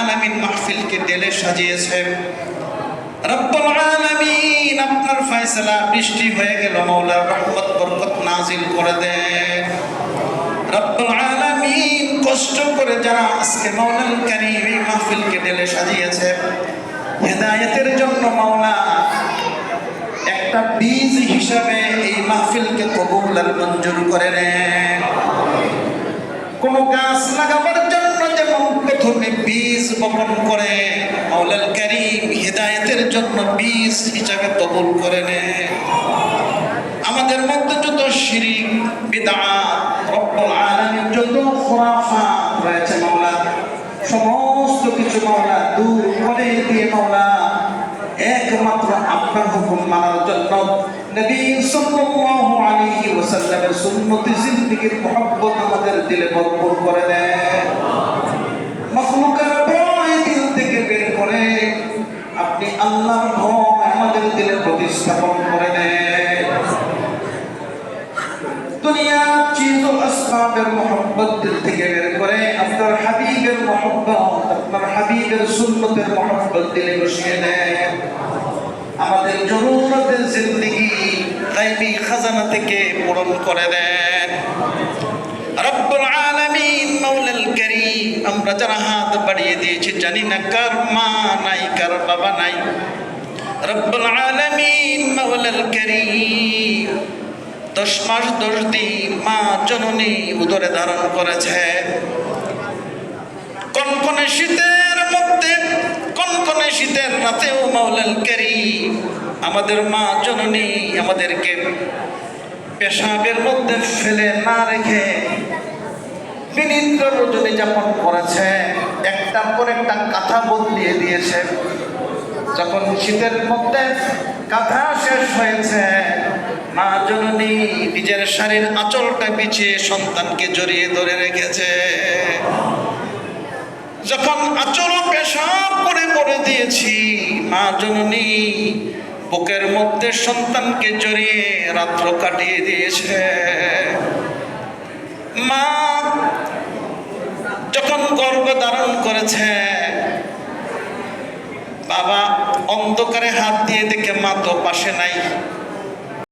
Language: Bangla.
আলামিন মাহফিলকে ঢেলে সাজিয়েছে। রব্বুল আলামিন আপনার ফয়সালা বৃষ্টি হয়ে গেল, মাওলার রহমত বরকত নাজিল করে দেন। রব্বুল আলামিন কষ্ট করে যারা আজকে মাওলাল কারীম এই মাহফিলকে ঢেলে সাজিয়েছে, হেদায়েতের জন্য মাওলা একটা বীজ হিসাবে এই মাহফিলকে কবুল আর মঞ্জুর করে নেন। কোন গাছ লাগাবার জন্য যেমন প্রথমে বীজ বপন করে, মাওলাল কারীম হেদায়েতের জন্য বীজ হিসাবে কবুল করে নেন। আমাদের মধ্যে যত শিরিক বিদআত রব্বুল আলামিন যত খুরাফাত রয়েছে মাওলা, সমস্ত কিছু মাওলা দূর করে দিয়ে মাওলা একমাত্র আপনার হুকুম মানার জন্য নবী সাল্লাল্লাহু আলাইহি ওয়াসাল্লামের সুন্নতি জিন্দেগীর মহব্বত আমাদের দিলে ভরপুর করে দেন। মাখলুকের ভয় দিল থেকে বের করে আপনি আল্লাহর ভয় আমাদের দিলে প্রতিস্থাপন করে দেন। দুনিয়ার চিজ ও আসবাবের মহব্বত দিল থেকে বের করে আপনার হাবিবের মহব্বত, আপনার হাবিবের সুন্নতের মহব্বত দিলে বসিয়ে দেন। আমাদের জরুরতের জিন্দেগি গায়বী খাজানা থেকে পূরণ করে দেন। রব্বুল আলামিন মাওলাল কারীম আমরা যারা হাত বাড়িয়ে দিয়েছি জানি না কার মা নাই কার বাবা নাই। রব্বুল আলামিন মাওলাল কারীম 10 মাস 10 দিন মা জননী উদরে ধারণ করেছে। কনকনে শীতের মধ্যে, কনকনে শীতের রাতেও মাওলাল কারীম আমাদের মা জননী আমাদেরকে পেশাবের মধ্যে ফেলে না রেখে বিনিদ্র রজনী যাপন করেছে। একটার পর একটা কাঁথা বদলিয়ে দিয়েছে। যখন শীতের মধ্যে কাঁথা শেষ হয়েছে, মা জননী নিজের শাড়ির আঁচলটা বিছিয়ে সন্তানকে জড়িয়ে ধরে রেখেছে। যখন আঁচল পেশাব করে পরে দিয়েছি, মা জননী বুকের মধ্যে সন্তানকে জড়িয়ে রাত্র কাটিয়ে দিয়েছে। মা যখন গর্ভ ধারণ করেছে, বাবা অন্ধকারে হাত দিয়ে দেখে মা তো পাশে নাই।